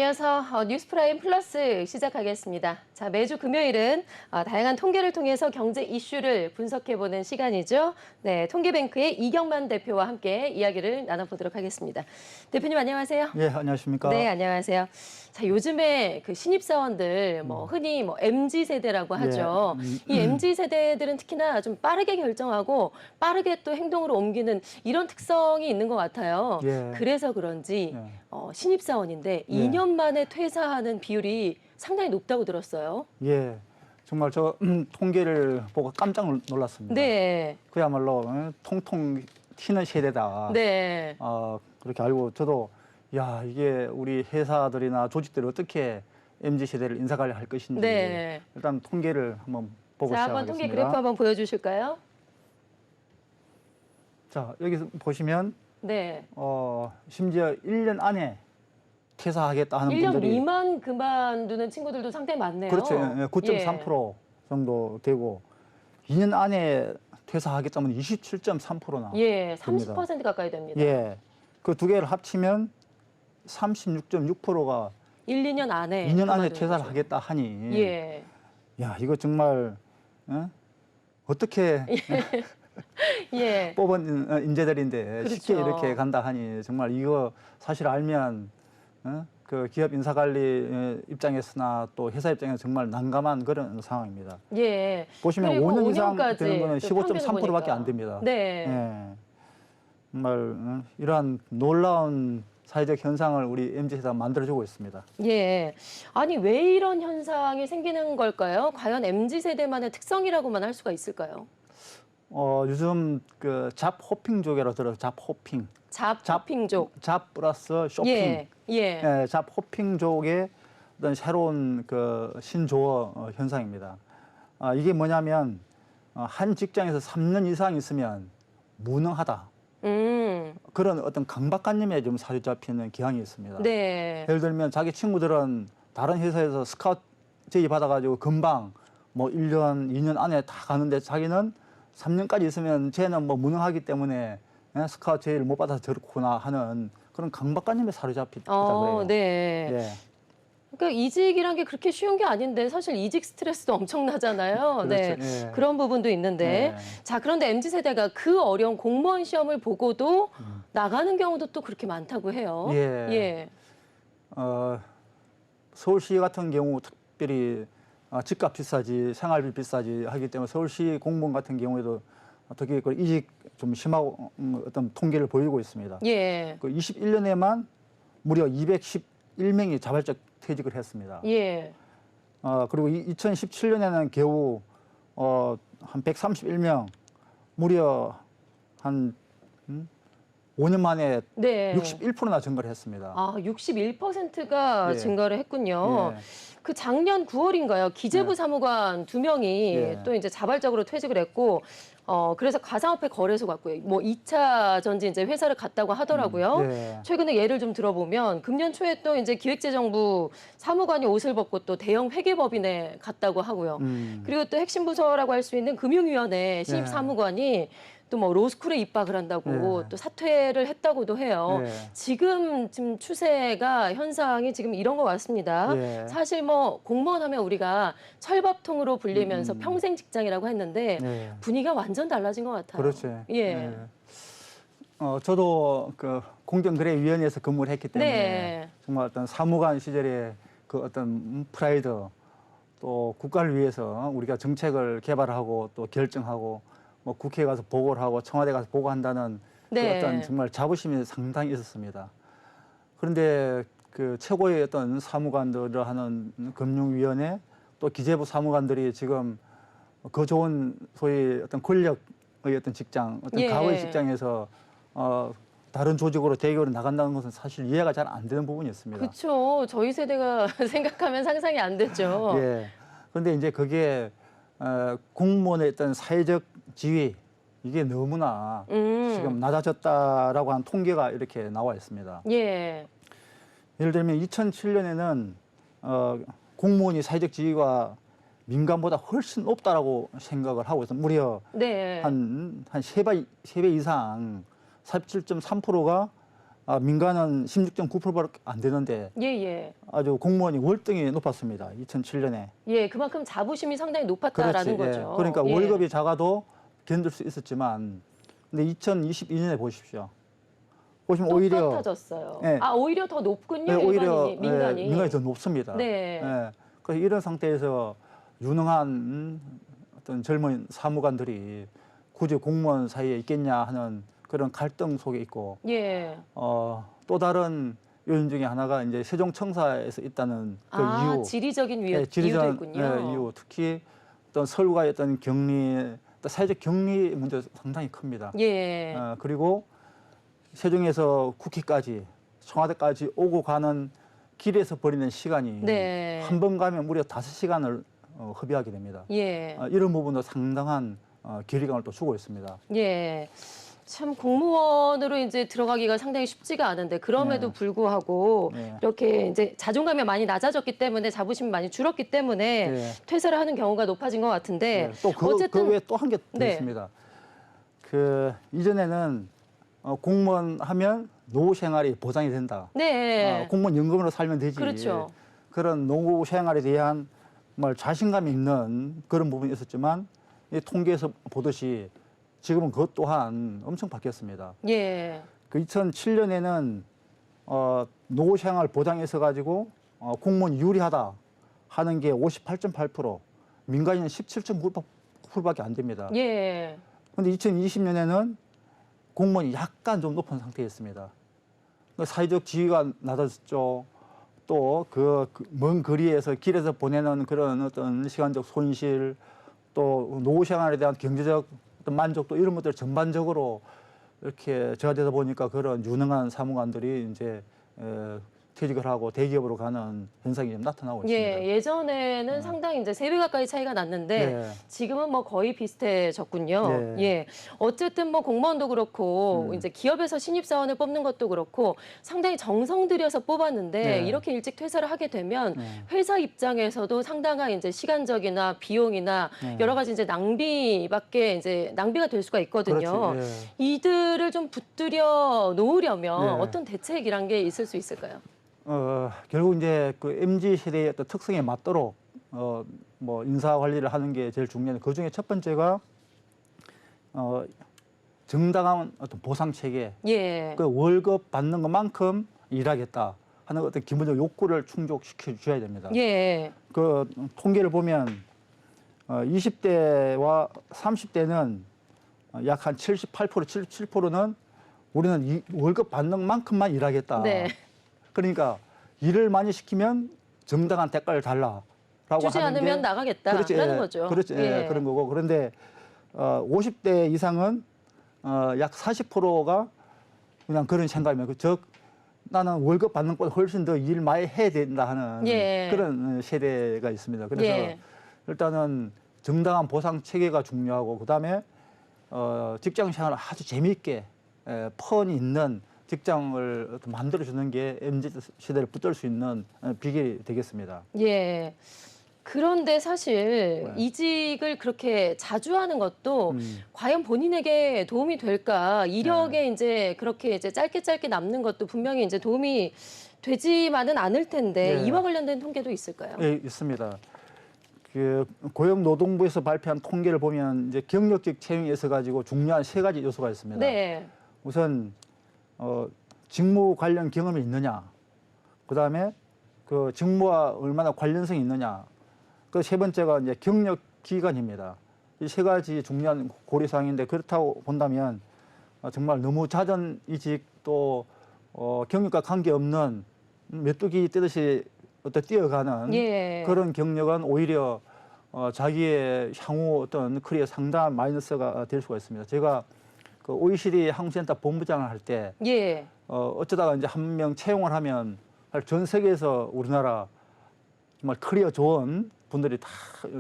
이어서 뉴스프라임 플러스 시작하겠습니다. 자, 매주 금요일은 다양한 통계를 통해서 경제 이슈를 분석해보는 시간이죠. 네, 통계뱅크의 이경만 대표와 함께 이야기를 나눠보도록 하겠습니다. 대표님 안녕하세요. 예, 안녕하십니까. 네, 안녕하세요. 자, 요즘에 그 신입사원들 흔히 MZ 세대라고 하죠. 이 MZ 세대들은 특히나 좀 빠르게 결정하고 빠르게 또 행동으로 옮기는 이런 특성이 있는 것 같아요. 예. 그래서 그런지 예. 신입사원인데 2년 만에 퇴사하는 비율이 상당히 높다고 들었어요. 예, 정말 저 통계를 보고 깜짝 놀랐습니다. 네. 그야말로 통통 튀는 세대다. 네. 그렇게 알고 저도 야, 이게 우리 회사들이나 조직들이 어떻게 MZ 세대를 인사관리할 것인지 네. 일단 통계를 한번 보고 자, 시작하겠습니다. 한번 통계 그래프 한번 보여주실까요? 자, 여기서 보시면 네. 심지어 1년 안에 퇴사하겠다 하는 1년 분들이 미만 그만두는 친구들도 상당히 많네요. 그렇죠. 9.3% 정도 되고 2년 안에 퇴사하겠다면 27.3%나 예, 됩니다. 30% 가까이 됩니다. 예, 그 두 개를 합치면 36.6%가 1, 2년 안에 2년 안에 그만두는 퇴사를 거죠. 하겠다 하니 예. 야, 이거 정말 어떻게 예. 뽑은 인재들인데 쉽게 그렇죠. 이렇게 간다 하니 정말 이거 사실 알면 그 기업 인사관리 입장에서나 또 회사 입장에서 정말 난감한 그런 상황입니다. 예. 보시면 그리고 5년 이상 5년까지 되는 거는 또 15.3%밖에 보니까. 안 됩니다. 네. 예. 정말 이러한 놀라운 사회적 현상을 우리 MZ세대가 만들어주고 있습니다. 예. 아니, 왜 이런 현상이 생기는 걸까요? 과연 MZ세대만의 특성이라고만 할 수가 있을까요? 요즘 그 잡 호핑족이라고 들어요. 잡 호핑. 잡핑족. 잡 플러스 쇼핑. 예. 예. 예, 잡 호핑족의 어떤 새로운 그 신조어 현상입니다. 이게 뭐냐면 한 직장에서 3년 이상 있으면 무능하다. 그런 어떤 강박관념에 좀 사로잡히는 경향이 있습니다. 네. 예를 들면 자기 친구들은 다른 회사에서 스카우트 제의 받아가지고 금방 뭐 1년, 2년 안에 다 가는데 자기는 3년까지 있으면 쟤는 뭐 무능하기 때문에 스카우트 제의를 못 받아서 저렇구나 하는 그런 강박관념에 사로잡히다고 해요. 네. 예. 그러니까 이직이란 게 그렇게 쉬운 게 아닌데 사실 이직 스트레스도 엄청나잖아요. 네. 그렇죠. 예. 그런 부분도 있는데. 자, 그런데 MZ세대가 그 어려운 공무원 시험을 보고도 나가는 경우도 또 그렇게 많다고 해요. 예. 예. 서울시 같은 경우 특별히 집값 비싸지, 생활비 비싸지 하기 때문에 서울시 공무원 같은 경우에도 특히 그 이직 좀 심하고 어떤 통계를 보이고 있습니다. 예. 그 21년에만 무려 211명이 자발적 퇴직을 했습니다. 예. 그리고 2017년에는 겨우 한 131명, 무려 한 5년 만에 네. 61%나 증가를 했습니다. 61%가 예. 증가를 했군요. 예. 그 작년 9월인가요? 기재부 예. 사무관 2명이 예. 또 이제 자발적으로 퇴직을 했고, 그래서 가상화폐 거래소 갔고요. 뭐 2차 전지 이제 회사를 갔다고 하더라고요. 예. 최근에 예를 좀 들어보면 금년 초에 또 이제 기획재정부 사무관이 옷을 벗고 또 대형 회계법인에 갔다고 하고요. 그리고 또 핵심 부서라고 할 수 있는 금융위원회 신입 예. 사무관이 또 뭐 로스쿨에 입학을 한다고 예. 또 사퇴를 했다고도 해요. 예. 지금 추세가 현상이 지금 이런 것 같습니다. 예. 사실 뭐 공무원 하면 우리가 철밥통으로 불리면서 평생 직장이라고 했는데 예. 분위기가 완전 달라진 것 같아요. 그렇죠. 예. 저도 그 공정거래위원회에서 근무를 했기 때문에 네. 정말 어떤 사무관 시절에 그 어떤 프라이드 또 국가를 위해서 우리가 정책을 개발하고 또 결정하고 뭐 국회에 가서 보고를 하고 청와대 가서 보고한다는 네. 그 어떤 정말 자부심이 상당히 있었습니다. 그런데 그 최고의 어떤 사무관들을 하는 금융위원회 또 기재부 사무관들이 지금 그 좋은 소위 어떤 권력의 어떤 직장, 어떤 예. 과거의 직장에서 다른 조직으로 대기업으로 나간다는 것은 사실 이해가 잘 안 되는 부분이 있습니다. 그렇죠. 저희 세대가 생각하면 상상이 안 되죠. 예. 그런데 이제 그게 공무원의 어떤 사회적 지위 이게 너무나 지금 낮아졌다라고 한 통계가 이렇게 나와 있습니다. 예. 예를 들면 2007년에는 공무원이 사회적 지위가 민간보다 훨씬 높다라고 생각을 하고 있어요. 무려 네. 한 3배 이상 47.3%가 민간은 16.9%밖에 안 되는데 예, 예. 아주 공무원이 월등히 높았습니다. 2007년에. 예, 그만큼 자부심이 상당히 높았다라는 그렇지, 예. 거죠. 그러니까 예. 월급이 작아도 견딜 수 있었지만 근데 2022년에 보십시오. 보시면 오히려 똑같아졌어요. 예. 오히려 더 높군요. 네, 오히려 일반인이, 민간이. 민간이 더 높습니다. 네. 예. 그래서 이런 상태에서 유능한 어떤 젊은 사무관들이 굳이 공무원 사이에 있겠냐 하는 그런 갈등 속에 있고 예. 또 다른 요인 중에 하나가 이제 세종청사에서 있다는 그 이유, 지리적인 예, 이유도 있군요. 이유, 특히 어떤 서울과의 어떤 격리, 또 사회적 격리 문제도 상당히 큽니다. 예. 그리고 세종에서 국회까지 청와대까지 오고 가는 길에서 버리는 시간이 네. 한 번 가면 무려 5시간을 허비하게 됩니다. 예. 이런 부분도 상당한 괴리감을 또 주고 있습니다. 예. 참 공무원으로 이제 들어가기가 상당히 쉽지가 않은데 그럼에도 네. 불구하고 네. 이렇게 이제 자존감이 많이 낮아졌기 때문에 자부심이 많이 줄었기 때문에 네. 퇴사를 하는 경우가 높아진 것 같은데 그 외에 또 한 게 더 네. 있습니다. 그 이전에는 공무원 하면 노후 생활이 보장이 된다. 네. 공무원 연금으로 살면 되지. 그렇죠. 그런 노후 생활에 대한 정말 자신감이 있는 그런 부분이 있었지만 이 통계에서 보듯이 지금은 그것 또한 엄청 바뀌었습니다. 예. 그 2007년에는 노후 생활 보장에서 가지고 공무원 유리하다 하는 게 58.8%, 민간인은 17.9%밖에 안 됩니다. 예. 그런데 2020년에는 공무원이 약간 좀 높은 상태였습니다. 사회적 지위가 낮아졌죠. 또 그 먼 거리에서 길에서 보내는 그런 어떤 시간적 손실, 또 노후 생활에 대한 경제적 어떤 만족도 이런 것들 전반적으로 이렇게 저하되다 보니까 그런 유능한 사무관들이 이제 퇴직을 하고 대기업으로 가는 현상이 좀 나타나고 있습니다. 예, 예전에는 상당히 이제 3배 가까이 차이가 났는데 네. 지금은 뭐 거의 비슷해졌군요. 네. 예. 어쨌든 뭐 공무원도 그렇고 이제 기업에서 신입사원을 뽑는 것도 그렇고 상당히 정성 들여서 뽑았는데 네. 이렇게 일찍 퇴사를 하게 되면 네. 회사 입장에서도 상당한 이제 시간적이나 비용이나 네. 여러 가지 이제 낭비가 될 수가 있거든요. 그렇지, 예. 이들을 좀 붙들여 놓으려면 네. 어떤 대책이란 게 있을 수 있을까요? 결국 이제 그 MZ 세대의 어떤 특성에 맞도록 뭐 인사 관리를 하는 게 제일 중요한데 그 중에 첫 번째가 정당한 어떤 보상 체계, 예. 그 월급 받는 것만큼 일하겠다 하는 어떤 기본적 욕구를 충족시켜 줘야 됩니다. 예. 그 통계를 보면 20대와 30대는 약 한 78%, 77%는 우리는 월급 받는 만큼만 일하겠다. 네. 그러니까 일을 많이 시키면 정당한 대가를 달라라고 주지 하는 않으면 게 나가겠다라는 그렇지, 거죠. 그렇지, 예. 그런 거고. 그런데 50대 이상은 약 40%가 그냥 그런 생각이면 즉 나는 월급 받는 것보다 훨씬 더 일 많이 해야 된다 하는 예. 그런 세대가 있습니다. 그래서 예. 일단은 정당한 보상 체계가 중요하고 그다음에 직장 생활을 아주 재미있게 펀이 있는 직장을 만들어주는 게 MZ 세대를 붙들 수 있는 비결이 되겠습니다. 예. 그런데 사실 네. 이직을 그렇게 자주 하는 것도 과연 본인에게 도움이 될까? 이력에 이제 그렇게 이제 짧게 남는 것도 분명히 이제 도움이 되지만은 않을 텐데 네. 이와 관련된 통계도 있을까요? 예, 있습니다. 그 고용노동부에서 발표한 통계를 보면 이제 경력직 채용에 있어 가지고 중요한 3가지 요소가 있습니다. 네. 우선 직무 관련 경험이 있느냐, 그다음에 그 직무와 얼마나 관련성이 있느냐, 그 3번째가 이제 경력 기간입니다. 이 3가지 중요한 고려사항인데 그렇다고 본다면 정말 너무 잦은 이직 또 경력과 관계없는 메뚜기 뜨듯이 뛰어가는 예. 그런 경력은 오히려 자기의 향후 어떤 커리어에 상당한 마이너스가 될 수가 있습니다. 제가 그 OECD 항공센터 본부장을 할 때 예. 어쩌다가 이제 한 명 채용을 하면 전 세계에서 우리나라 정말 커리어 좋은 분들이 다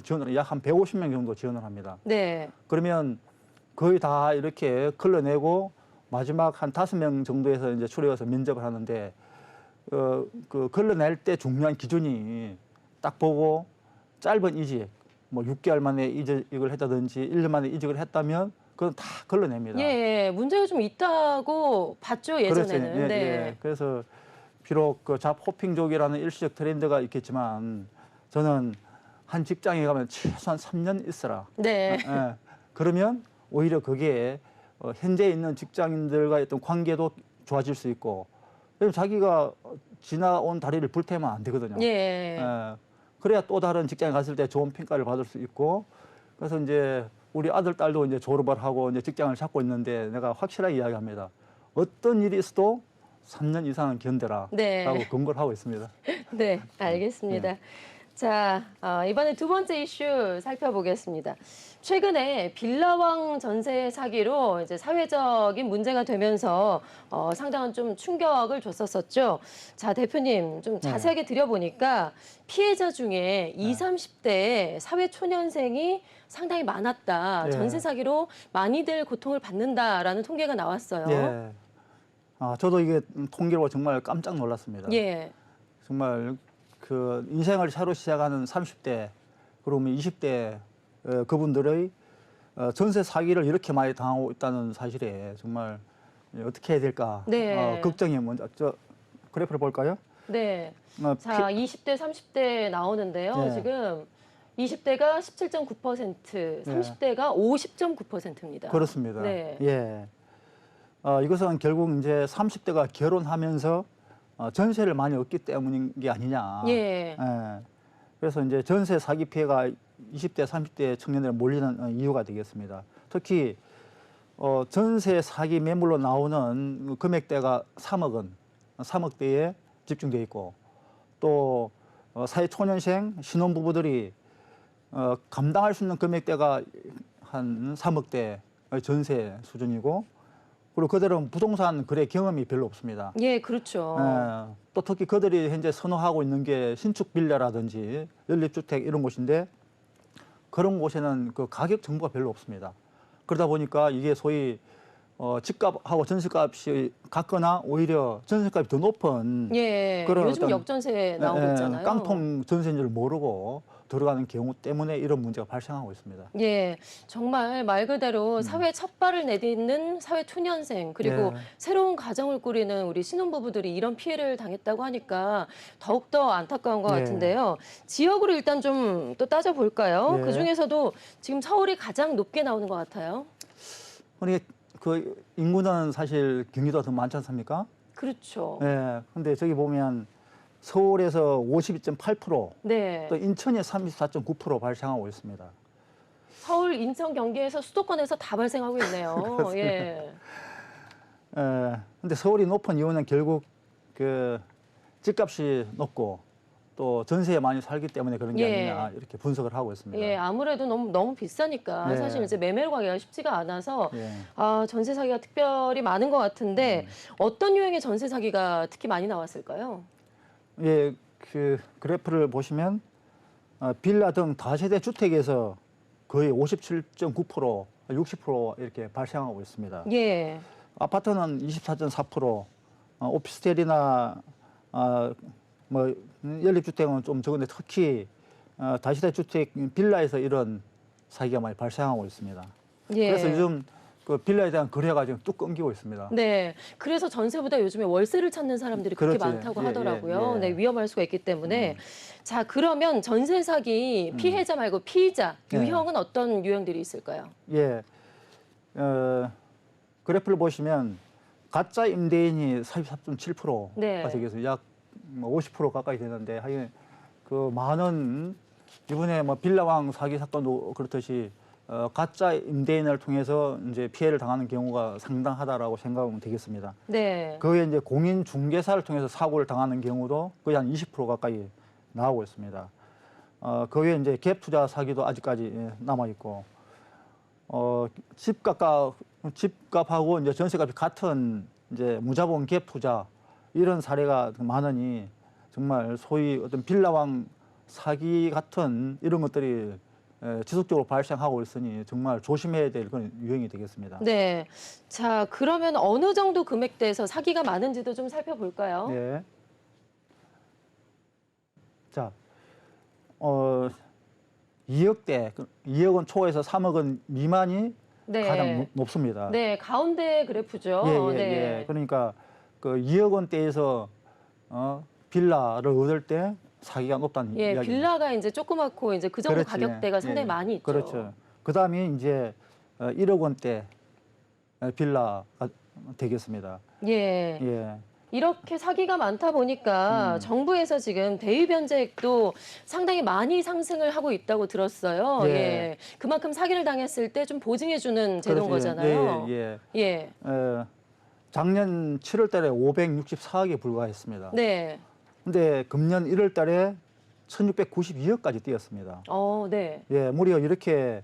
지원을 약 한 150명 정도 지원을 합니다. 네. 그러면 거의 다 이렇게 걸러내고 마지막 한 5명 정도에서 이제 추려서 면접을 하는데 그 걸러낼 때 중요한 기준이 딱 보고 짧은 이직, 뭐 6개월 만에 이직을 했다든지 1년 만에 이직을 했다면 그건 다 걸러냅니다. 예, 문제가 좀 있다고 봤죠, 예전에는. 그렇죠. 예, 네. 예. 그래서 비록 그 잡 호핑족이라는 일시적 트렌드가 있겠지만 저는 한 직장에 가면 최소한 3년 있어라. 네. 예. 그러면 오히려 그게 현재 있는 직장인들과의 어떤 관계도 좋아질 수 있고, 왜냐면 자기가 지나온 다리를 불태우면 안 되거든요. 예. 예. 그래야 또 다른 직장에 갔을 때 좋은 평가를 받을 수 있고, 그래서 이제 우리 아들, 딸도 이제 졸업을 하고 이제 직장을 잡고 있는데 내가 확실하게 이야기합니다. 어떤 일이 있어도 3년 이상은 견뎌라. 네. 라고 권고를 하고 있습니다. 네, 알겠습니다. 자, 이번에 두 번째 이슈 살펴보겠습니다. 최근에 빌라왕 전세 사기로 이제 사회적인 문제가 되면서 상당한 좀 충격을 줬었었죠. 자, 대표님 좀 자세하게 들여보니까 피해자 중에 20, 30대 사회 초년생이 상당히 많았다. 예. 전세 사기로 많이들 고통을 받는다라는 통계가 나왔어요. 예. 저도 이게 통계로 정말 깜짝 놀랐습니다. 예. 정말 그 인생을 새로 시작하는 30대, 그러면 20대 그분들의 전세 사기를 이렇게 많이 당하고 있다는 사실에 정말 어떻게 해야 될까 네. 걱정이 먼저. 저 그래프를 볼까요? 네. 자, 20대, 30대 나오는데요. 네. 지금 20대가 17.9%, 30대가 50.9%입니다. 그렇습니다. 네. 예. 이것은 결국 이제 30대가 결혼하면서 전세를 많이 얻기 때문인 게 아니냐. 예. 그래서 이제 전세 사기 피해가 20대, 30대 청년들에 몰리는 이유가 되겠습니다. 특히 전세 사기 매물로 나오는 금액대가 3억 원, 3억대에 집중되어 있고, 또 사회 초년생 신혼부부들이 감당할 수 있는 금액대가 한 3억대의 전세 수준이고, 그리고 그들은 부동산 거래 경험이 별로 없습니다. 예, 그렇죠. 또 특히 그들이 현재 선호하고 있는 게 신축 빌라라든지 연립주택 이런 곳인데, 그런 곳에는 그 가격 정보가 별로 없습니다. 그러다 보니까 이게 소위 집값하고 전세값이 같거나 오히려 전세값이 더 높은 예. 그런 요즘 어떤 역전세 나오고 있잖아요. 깡통 전세인 줄 모르고 들어가는 경우 때문에 이런 문제가 발생하고 있습니다. 예, 정말 말 그대로 사회 첫 발을 내딛는 사회 초년생 그리고 예. 새로운 가정을 꾸리는 우리 신혼부부들이 이런 피해를 당했다고 하니까 더욱더 안타까운 것 예. 같은데요. 지역으로 일단 좀 또 따져볼까요? 예. 그중에서도 지금 서울이 가장 높게 나오는 것 같아요. 우리 그 인구는 사실 경기도가 더 많지 않습니까? 그렇죠. 예. 근데 저기 보면 서울에서 52.8%, 네. 또 인천이 34.9% 발생하고 있습니다. 서울, 인천, 경기에서 수도권에서 다 발생하고 있네요. 예. 근데 서울이 높은 이유는 결국 그 집값이 높고 또 전세에 많이 살기 때문에 그런 게 예. 아니냐 이렇게 분석을 하고 있습니다. 예, 아무래도 너무 비싸니까 예. 사실 이제 매매를 가기가 쉽지가 않아서 예. 전세 사기가 특별히 많은 것 같은데 어떤 유형의 전세 사기가 특히 많이 나왔을까요? 예, 그 그래프를 보시면 빌라 등 다세대 주택에서 거의 57.9%, 60% 이렇게 발생하고 있습니다. 예, 아파트는 24.4%, 오피스텔이나 뭐 연립주택은 좀 적은데 특히 다세대 주택 빌라에서 이런 사기가 많이 발생하고 있습니다. 예. 그래서 요즘 그 빌라에 대한 거래가 지금 뚝 끊기고 있습니다. 네, 그래서 전세보다 요즘에 월세를 찾는 사람들이 그렇게 그렇지. 많다고 예, 하더라고요. 예, 예. 네, 위험할 수가 있기 때문에. 자, 그러면 전세 사기 피해자 말고 피의자 예. 유형은 어떤 유형들이 있을까요? 예, 그래프를 보시면 가짜 임대인이 43.7%가 네. 되겠어요. 약 50% 가까이 되는데 하여간 그 많은 이번에 뭐 빌라왕 사기 사건도 그렇듯이 가짜 임대인을 통해서 이제 피해를 당하는 경우가 상당하다라고 생각하면 되겠습니다. 네. 그에 이제 공인 중개사를 통해서 사고를 당하는 경우도 거의 한 20% 가까이 나오고 있습니다. 그 외에 이제 갭 투자 사기도 아직까지 남아 있고, 집값하고 이제 전세값이 같은 이제 무자본 갭 투자 이런 사례가 많으니 정말 소위 어떤 빌라왕 사기 같은 이런 것들이 지속적으로 발생하고 있으니 정말 조심해야 될 그런 유형이 되겠습니다. 네. 자, 그러면 어느 정도 금액대에서 사기가 많은지도 좀 살펴볼까요? 네. 자, 2억대, 2억 원 초에서 3억 원 미만이 네. 가장 높습니다. 네, 가운데 그래프죠. 예, 예, 네. 예. 그러니까 그 2억 원대에서 빌라를 얻을 때 사기가 높다는 예, 이야기입니다. 빌라가 이제 조그맣고 이제 그 정도 그렇지. 가격대가 상당히 예, 많이 있죠. 그렇죠. 그다음에 이제 1억 원대 빌라가 되겠습니다. 예. 예. 이렇게 사기가 많다 보니까 정부에서 지금 대위 변제액도 상당히 많이 상승을 하고 있다고 들었어요. 예. 예. 그만큼 사기를 당했을 때 좀 보증해 주는 제도인 그렇지. 거잖아요. 예, 예. 예. 작년 7월 달에 564억에 불과했습니다. 네. 근데 금년 1월 달에 1692억까지 뛰었습니다. 네. 예, 무려 이렇게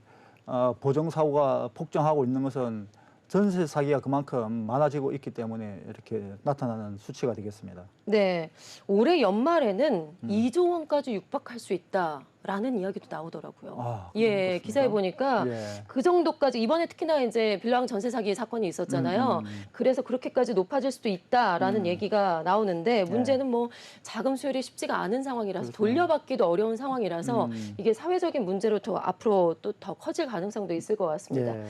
보정 사고가 폭증하고 있는 것은 전세 사기가 그만큼 많아지고 있기 때문에 이렇게 나타나는 수치가 되겠습니다. 네. 올해 연말에는 2조 원까지 육박할 수 있다라는 이야기도 나오더라고요. 아, 예, 그렇습니까? 기사에 보니까 예. 그 정도까지 이번에 특히나 이제 빌라왕 전세 사기 사건이 있었잖아요. 그래서 그렇게까지 높아질 수도 있다라는 얘기가 나오는데 문제는 뭐 자금 수혈이 쉽지가 않은 상황이라서 그렇죠. 돌려받기도 어려운 상황이라서 이게 사회적인 문제로 더 앞으로 또 더 커질 가능성도 있을 것 같습니다. 예.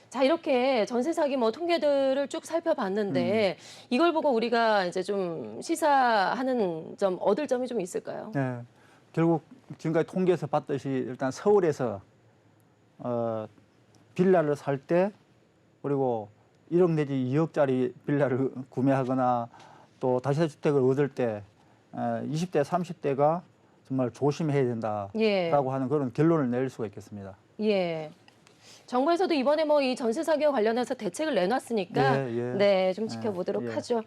자, 이렇게 전세 사기 뭐 통계들을 쭉 살펴봤는데 이걸 보고 우리가 이제 좀 시사하는 점, 얻을 점이 좀 있을까요? 네, 결국 지금까지 통계에서 봤듯이 일단 서울에서 빌라를 살 때 그리고 1억 내지 2억짜리 빌라를 구매하거나 또 다세대주택을 얻을 때 20대, 30대가 정말 조심해야 된다라고 예. 하는 그런 결론을 내릴 수가 있겠습니다. 예. 정부에서도 이번에 뭐 이 전세 사기와 관련해서 대책을 내놨으니까 예, 예. 네, 좀 지켜보도록 예. 하죠.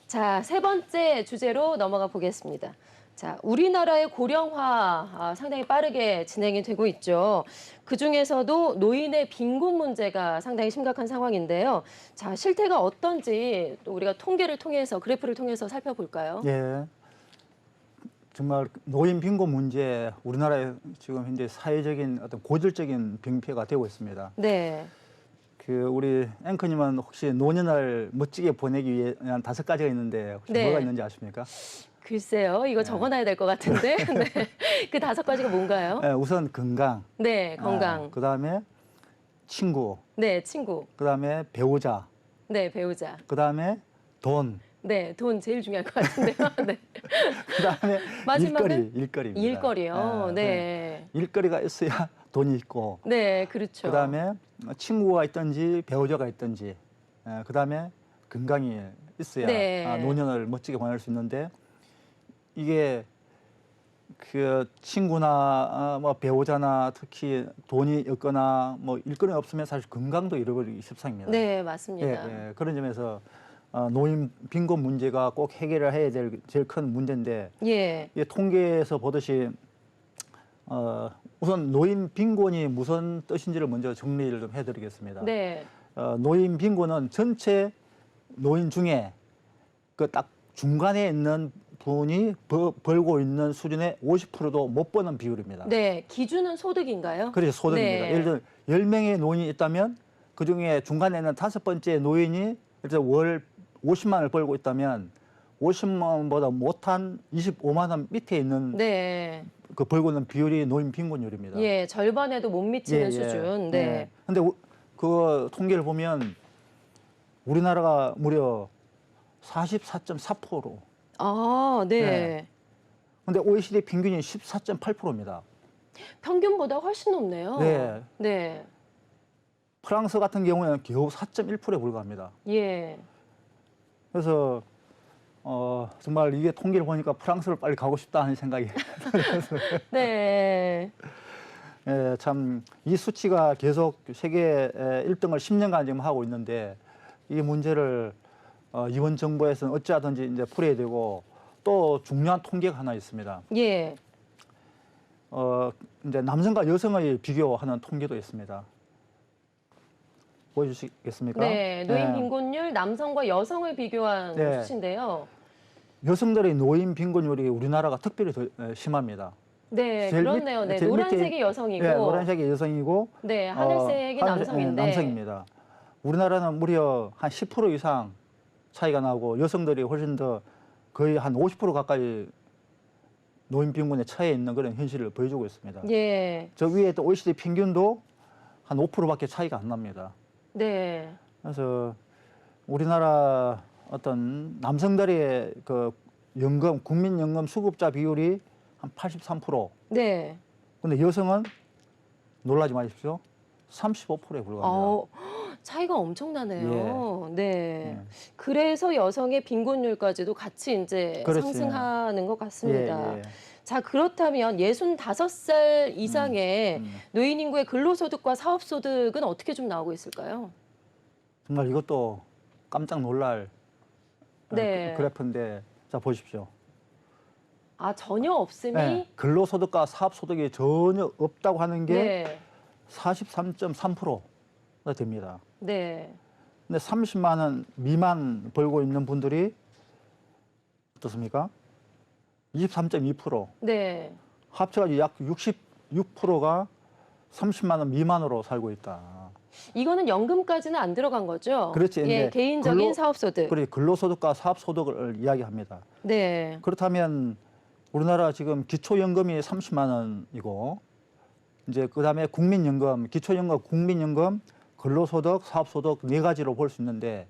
자, 세 번째 주제로 넘어가 보겠습니다. 자, 우리나라의 고령화 상당히 빠르게 진행이 되고 있죠. 그중에서도 노인의 빈곤 문제가 상당히 심각한 상황인데요. 자, 실태가 어떤지 또 우리가 통계를 통해서 그래프를 통해서 살펴볼까요? 예. 정말 노인 빈곤 문제 우리나라의 지금 현재 사회적인 어떤 고질적인 병폐가 되고 있습니다. 네. 그 우리 앵커님은 혹시 노년을 멋지게 보내기 위한 5가지가 있는데 혹시 네. 뭐가 있는지 아십니까? 글쎄요, 이거 적어놔야 될 것 같은데. 네. 그 5가지가 뭔가요? 우선 건강, 네, 건강. 그다음에 친구, 네, 친구. 그다음에 배우자, 네, 배우자. 그다음에 돈, 네, 돈 제일 중요할 것 같은데요. 네. 그다음에 마지막은 일거리입니다. 일거리요. 네. 일거리가 있어야 돈이 있고, 네, 그렇죠. 그다음에 친구가 있든지 배우자가 있든지, 그다음에 건강이 있어야 네. 노년을 멋지게 보낼 수 있는데 이게 그 친구나 뭐 배우자나 특히 돈이 없거나 뭐 일거리 없으면 사실 건강도 잃어버리기 십상입니다. 네, 맞습니다. 예, 예. 그런 점에서 노인 빈곤 문제가 꼭 해결을 해야 될 제일 큰 문제인데 예. 이 통계에서 보듯이 우선 노인 빈곤이 무슨 뜻인지를 먼저 정리를 좀 해드리겠습니다. 네. 노인 빈곤은 전체 노인 중에 그 딱 중간에 있는 분이 벌고 있는 수준의 50%도 못 버는 비율입니다. 네, 기준은 소득인가요? 그래서 소득입니다. 네. 예를 들어 10명의 노인이 있다면 그중에 중간에 있는 5번째 노인이 예를 들어 월 50만 원을 벌고 있다면 50만 원보다 못한 25만 원 밑에 있는 네. 그 벌고 있는 비율이 노인 빈곤율입니다. 예, 절반에도 못 미치는 수준. 네. 근데 그 통계를 보면 우리나라가 무려 44.4%. 아, 네. 네. 근데 OECD 평균이 14.8%입니다. 평균보다 훨씬 높네요. 네. 네. 프랑스 같은 경우에는 겨우 4.1%에 불과합니다. 예. 그래서 정말 이게 통계를 보니까 프랑스를 빨리 가고 싶다 하는 생각이 네. 예, 참 이 수치가 계속 세계 1등을 10년간 지금 하고 있는데 이 문제를 이번 정부에서는 어찌하든지 이제 풀어야 되고 또 중요한 통계가 하나 있습니다. 예. 이제 남성과 여성의 비교하는 통계도 있습니다. 보여주시겠습니까? 네, 노인 예. 빈곤율 남성과 여성을 비교한 네. 수치인데요. 여성들의 노인 빈곤율이 우리나라가 특별히 더 심합니다. 네, 제일 그렇네요. 네, 제일 밑에 노란색이 여성이고, 네, 노란색이 여성이고 네, 하늘색이 남성인데, 남성입니다. 우리나라는 무려 한 10% 이상 차이가 나고 여성들이 훨씬 더 거의 한 50% 가까이 노인 빈곤에 처해 있는 그런 현실을 보여주고 있습니다. 예, 저 위에 또 OECD 평균도 한 5%밖에 차이가 안 납니다. 네. 그래서 우리나라 어떤 남성들의 그 연금, 국민연금 수급자 비율이 한 83%. 네. 근데 여성은 놀라지 마십시오. 35%에 불과합니다. 차이가 엄청나네요. 네. 예. 그래서 여성의 빈곤율까지도 같이 이제 그렇지. 상승하는 것 같습니다. 예. 자, 그렇다면 65살 이상의 노인 인구의 근로소득과 사업소득은 어떻게 좀 나오고 있을까요? 정말 이것도 깜짝 놀랄 네. 그래프인데, 자 보십시오. 아, 전혀 없음이? 네, 근로소득과 사업소득이 전혀 없다고 하는 게 네. 43.3%가 됩니다. 네. 근데 30만 원 미만 벌고 있는 분들이 어떻습니까? 23.2%. 네. 합쳐가지고 약 66%가 30만 원 미만으로 살고 있다. 이거는 연금까지는 안 들어간 거죠? 그렇지. 예, 이제 개인적인 사업소득. 그래, 근로소득과 사업소득을 이야기합니다. 네. 그렇다면 우리나라 지금 기초연금이 30만 원이고, 이제 그다음에 국민연금, 기초연금, 국민연금, 근로소득, 사업소득 네 가지로 볼 수 있는데,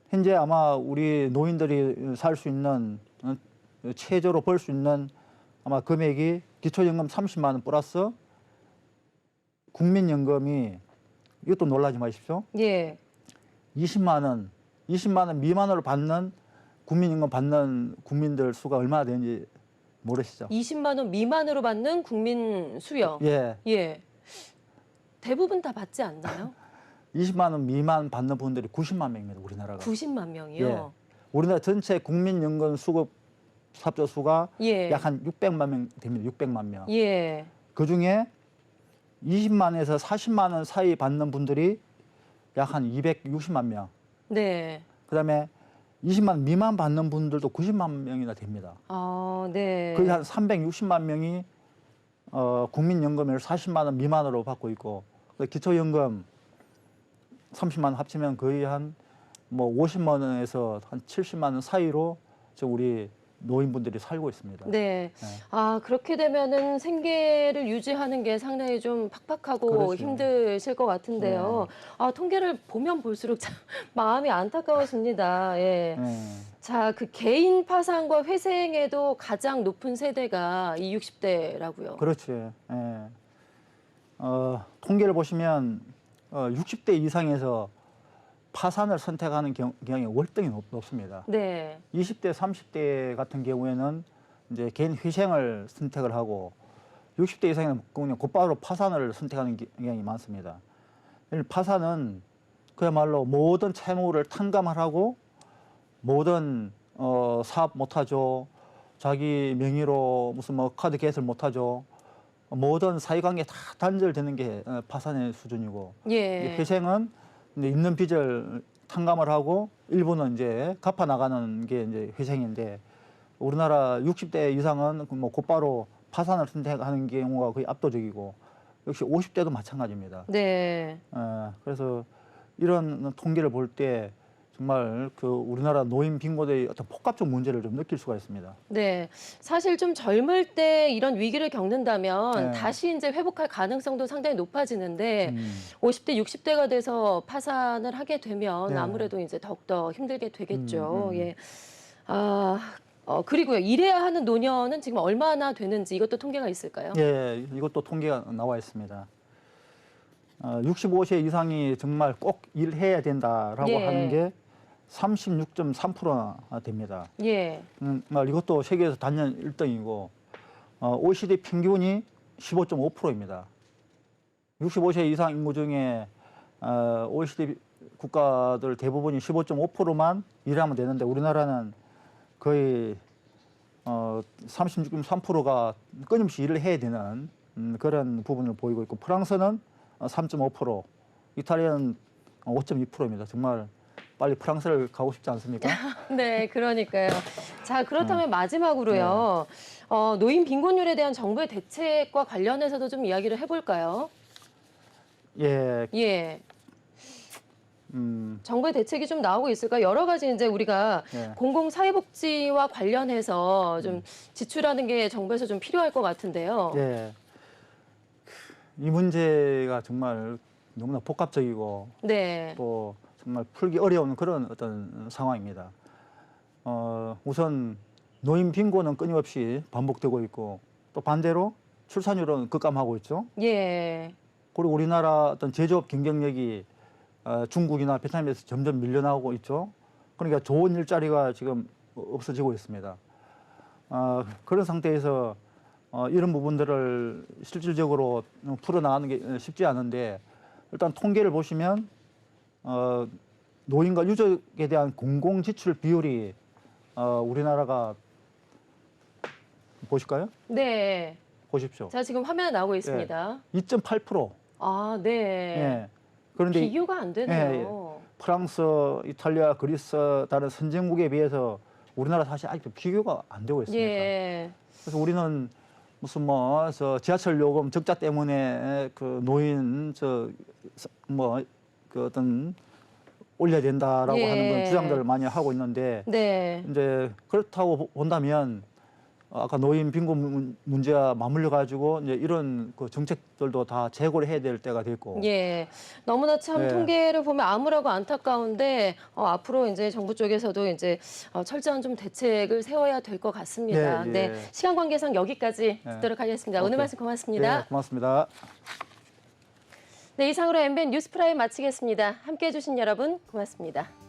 현재 아마 우리 노인들이 살 수 있는 최저로 벌 수 있는 아마 금액이 기초연금 30만 원 플러스 국민연금이, 이것도 놀라지 마십시오. 예. 20만 원 미만으로 받는 국민연금 받는 국민들 수가 얼마나 되는지 모르시죠? 20만 원 미만으로 받는 국민 수요. 예. 예. 대부분 다 받지 않나요? 20만 원 미만 받는 분들이 90만 명입니다, 우리나라가. 90만 명이요? 예. 우리나라 전체 국민연금 수급 사업자 수가 예. 약 한 600만 명 됩니다. 600만 명. 예. 그중에 20만에서 40만 원 사이 받는 분들이 약 한 260만 명. 네. 그다음에 20만 미만 받는 분들도 90만 명이나 됩니다. 아, 네. 거의 한 360만 명이 국민연금을 40만 원 미만으로 받고 있고, 기초연금 30만 원 합치면 거의 한 뭐 50만 원에서 한 70만 원 사이로 지금 우리 노인분들이 살고 있습니다. 네. 네. 아, 그렇게 되면은 생계를 유지하는 게 상당히 좀 팍팍하고 그렇죠. 힘드실 것 같은데요. 아, 통계를 보면 볼수록 참 마음이 안타까워집니다. 예. 자, 그 개인 파산과 회생에도 가장 높은 세대가 이 60대라고요. 그렇지. 예. 통계를 보시면 60대 이상에서 파산을 선택하는 경향이 월등히 높습니다. 네. 20대, 30대 같은 경우에는 이제 개인 회생을 선택을 하고, 60대 이상에는 그냥 곧바로 파산을 선택하는 경향이 많습니다. 파산은 그야말로 모든 채무를 탕감을 하고, 모든 사업 못하죠, 자기 명의로 무슨 뭐 카드 개설 못하죠, 모든 사이관계 다 단절되는 게 파산의 수준이고, 예. 회생은 이제 있는 빚을 탕감을 하고 일부는 이제 갚아 나가는 게 이제 회생인데, 우리나라 60대 이상은 뭐 곧바로 파산을 선택하는 경우가 거의 압도적이고, 역시 50대도 마찬가지입니다. 네. 그래서 이런 통계를 볼 때 정말 그 우리나라 노인 빈곤의 어떤 복합적 문제를 좀 느낄 수가 있습니다. 네. 사실 좀 젊을 때 이런 위기를 겪는다면 네. 다시 이제 회복할 가능성도 상당히 높아지는데 50대, 60대가 돼서 파산을 하게 되면 네. 아무래도 이제 더욱더 힘들게 되겠죠. 음. 예. 아, 그리고요. 일해야 하는 노년은 지금 얼마나 되는지 이것도 통계가 있을까요? 예, 이것도 통계가 나와 있습니다. 65세 이상이 정말 꼭 일해야 된다라고 예. 하는 게 36.3%나 됩니다. 예. 이것도 세계에서 단연 1등이고, OECD 평균이 15.5%입니다. 65세 이상 인구 중에 OECD 국가들 대부분이 15.5%만 일하면 되는데, 우리나라는 거의 36.3%가 끊임없이 일을 해야 되는 그런 부분을 보이고 있고, 프랑스는 3.5%, 이탈리아는 5.2%입니다. 정말 빨리 프랑스를 가고 싶지 않습니까? 네, 그러니까요. 자, 그렇다면 마지막으로요. 노인 빈곤율에 대한 정부의 대책과 관련해서도 좀 이야기를 해볼까요? 예, 예. 정부의 대책이 좀 나오고 있을까? 여러 가지 이제 우리가 예. 공공사회복지와 관련해서 좀 지출하는 게 정부에서 좀 필요할 것 같은데요. 예. 이 문제가 정말 너무나 복합적이고 네. 또 정말 풀기 어려운 그런 어떤 상황입니다. 우선 노인 빈곤은 끊임없이 반복되고 있고 또 반대로 출산율은 급감하고 있죠. 예. 그리고 우리나라 어떤 제조업 경쟁력이 중국이나 베트남에서 점점 밀려나오고 있죠. 그러니까 좋은 일자리가 지금 없어지고 있습니다. 그런 상태에서 이런 부분들을 실질적으로 풀어나가는 게 쉽지 않은데 일단 통계를 보시면 노인과 유족에 대한 공공지출 비율이 우리나라가 보실까요? 네. 보십시오. 자, 지금 화면에 나오고 있습니다. 2.8%. 아, 네. 예. 그런데 비교가 안 되네요. 프랑스, 이탈리아, 그리스 다른 선진국에 비해서 우리나라 사실 아직도 비교가 안 되고 있습니다. 예. 그래서 우리는 무슨 지하철 요금 적자 때문에 그 노인 그 어떤 올려야 된다라고 예. 하는 건 주장들을 많이 하고 있는데 네. 이제 그렇다고 본다면 아까 노인 빈곤 문제와 맞물려 가지고 이제 이런 그 정책들도 다 재고를 해야 될 때가 됐고. 예. 너무나 참 네. 통계를 보면 암울하고 안타까운데 앞으로 이제 정부 쪽에서도 이제 철저한 좀 대책을 세워야 될 것 같습니다. 네, 네. 예. 시간 관계상 여기까지 네. 듣도록 하겠습니다. 오늘 오케이. 말씀 고맙습니다. 네, 고맙습니다. 네, 이상으로 MBN 뉴스프라임 마치겠습니다. 함께해 주신 여러분 고맙습니다.